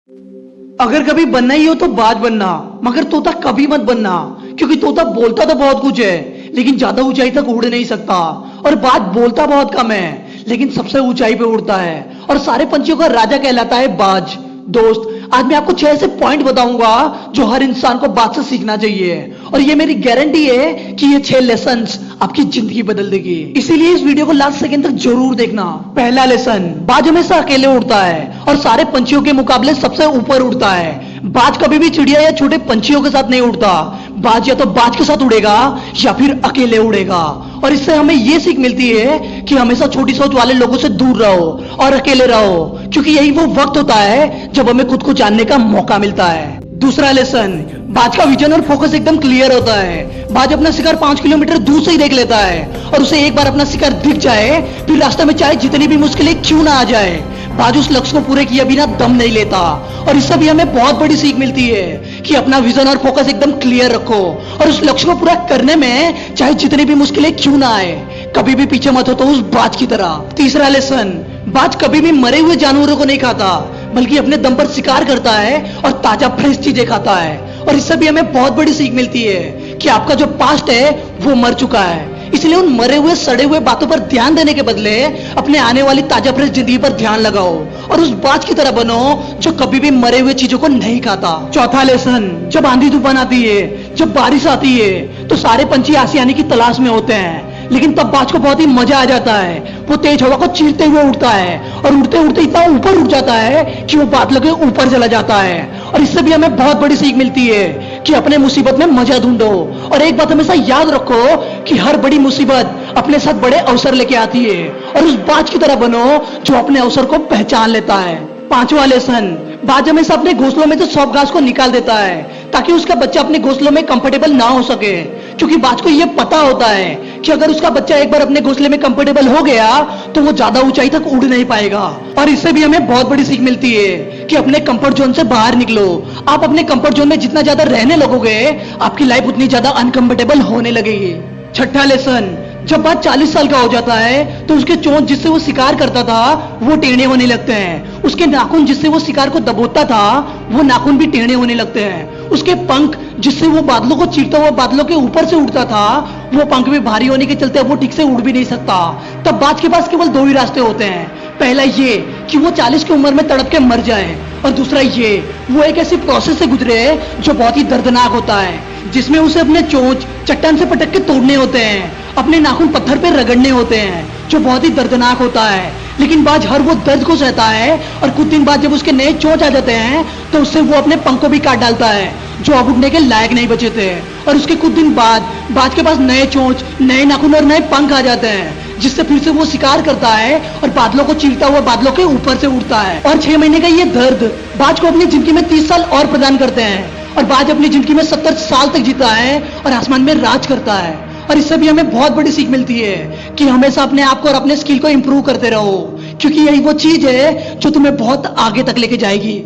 अगर कभी बनना ही हो तो बाज बनना, मगर तोता कभी मत बनना, क्योंकि तोता बोलता तो बहुत कुछ है लेकिन ज्यादा ऊंचाई तक उड़ नहीं सकता। और बाज बोलता बहुत कम है लेकिन सबसे ऊंचाई पे उड़ता है और सारे पंछियों का राजा कहलाता है बाज। दोस्त, आज मैं आपको 6 ऐसे पॉइंट बताऊंगा जो हर इंसान को बाज से सीखना चाहिए, और ये मेरी गारंटी है कि ये 6 लेसन्स आपकी जिंदगी बदल देगी। इसीलिए इस वीडियो को लास्ट सेकंड तक जरूर देखना। पहला लेसन, बाज हमेशा अकेले उड़ता है और सारे पंछियों के मुकाबले सबसे ऊपर उड़ता है। बाज कभी भी चिड़िया या छोटे पंछियों के साथ नहीं उड़ता। बाज या तो बाज के साथ उड़ेगा या फिर अकेले उड़ेगा। और इससे हमें यह सीख मिलती है कि हमेशा छोटी सोच वाले लोगों से दूर रहो और अकेले रहो, क्योंकि यही वो वक्त होता है जब हमें खुद को जानने का मौका मिलता है। दूसरा लेसन, बाज का विजन और फोकस एकदम क्लियर होता है। बाज अपना शिकार 5 किलोमीटर दूर से ही देख लेता है और उसे एक बार अपना शिकार दिख जाए फिर रास्ते में चाहे जितनी भी मुश्किलें क्यों ना आ जाए, बाज उस लक्ष्य को पूरे किए बिना दम नहीं लेता। और इससे भी हमें बहुत बड़ी सीख मिलती है कि अपना विजन और फोकस एकदम क्लियर रखो और उस लक्ष्य को पूरा करने में चाहे जितनी भी मुश्किलें क्यों ना आए, कभी भी पीछे मत हो तो उस बाज की तरह। तीसरा लेसन, बाज कभी भी मरे हुए जानवरों को नहीं खाता बल्कि अपने दम पर शिकार करता है और ताजा फ्रेश चीजें खाता है। और इससे भी हमें बहुत बड़ी सीख मिलती है कि आपका जो पास्ट है वो मर चुका है, इसलिए उन मरे हुए सड़े हुए बातों पर ध्यान देने के बदले अपने आने वाली ताजा फ्रेश जिंदगी पर ध्यान लगाओ और उस बाज की तरह बनो जो कभी भी मरे हुए चीजों को नहीं खाता। चौथा लेसन, जब आंधी तूफान आती है, जब बारिश आती है तो सारे पंछी आसियाने की तलाश में होते हैं, लेकिन तब बाज को बहुत ही मजा आ जाता है। वो तेज हवा को चीरते हुए उड़ता है और उड़ते उड़ते इतना ऊपर उठ जाता है कि वो बादलों के ऊपर चला जाता है। और इससे भी हमें बहुत बड़ी सीख मिलती है कि अपने मुसीबत में मजा ढूंढो और एक बात हमेशा याद रखो कि हर बड़ी मुसीबत अपने साथ बड़े अवसर लेके आती है और उस बाज की तरह बनो जो अपने अवसर को पहचान लेता है। पांचवा लेसन, बाज हमेशा अपने घोंसलों में से सॉफ्ट घास को निकाल देता है ताकि उसका बच्चा अपने घोंसलों में कंफर्टेबल ना हो सके, क्योंकि बाज को यह पता होता है कि अगर उसका बच्चा एक बार अपने घोंसले में कंफर्टेबल हो गया तो वो ज्यादा ऊंचाई तक उड़ नहीं पाएगा। और इससे भी हमें बहुत बड़ी सीख मिलती है कि अपने कंफर्ट जोन से बाहर निकलो। आप अपने कंफर्ट जोन में जितना ज्यादा रहने लगोगे आपकी लाइफ उतनी ज्यादा अनकंफर्टेबल होने लगेगी। छठा लेसन, जब बाज 40 साल का हो जाता है तो उसके चोंच जिससे वो शिकार करता था वो टेढ़े होने लगते हैं। उसके नाखून जिससे वो शिकार को दबोचता था वो नाखून भी टेढ़े होने लगते हैं। उसके पंख जिससे वो बादलों को चीरता हुआ बादलों के ऊपर से उड़ता था वो पंख भी भारी होने के चलते वो ठीक से उड़ भी नहीं सकता। तब बाज के पास केवल 2 ही रास्ते होते हैं। पहला ये कि वो 40 की उम्र में तड़प के मर जाए, और दूसरा ये वो एक ऐसी प्रोसेस से गुजरे जो बहुत ही दर्दनाक होता है, जिसमें उसे अपने चोंच चट्टान से पटक के तोड़ने होते हैं, अपने नाखून पत्थर पे रगड़ने होते हैं, जो बहुत ही दर्दनाक होता है। लेकिन बाज हर वो दर्द को सहता है और कुछ दिन बाद जब उसके नए चोंच आ जाते हैं तो उससे वो अपने पंख को भी काट डालता है जो अब उड़ने के लायक नहीं बचे थे। और उसके कुछ दिन बाद बाज के पास नए चोंच, नए नाखून और नए पंख आ जाते हैं, जिससे फिर से वो शिकार करता है और बादलों को चीरता हुआ बादलों के ऊपर से उड़ता है। और 6 महीने का ये दर्द बाज को अपनी जिंदगी में 30 साल और प्रदान करते हैं और बाज अपनी जिंदगी में 70 साल तक जीता है और आसमान में राज करता है। और इससे भी हमें बहुत बड़ी सीख मिलती है कि हमेशा अपने आप को और अपने स्किल को इंप्रूव करते रहो, क्योंकि यही वो चीज है जो तुम्हें बहुत आगे तक लेके जाएगी।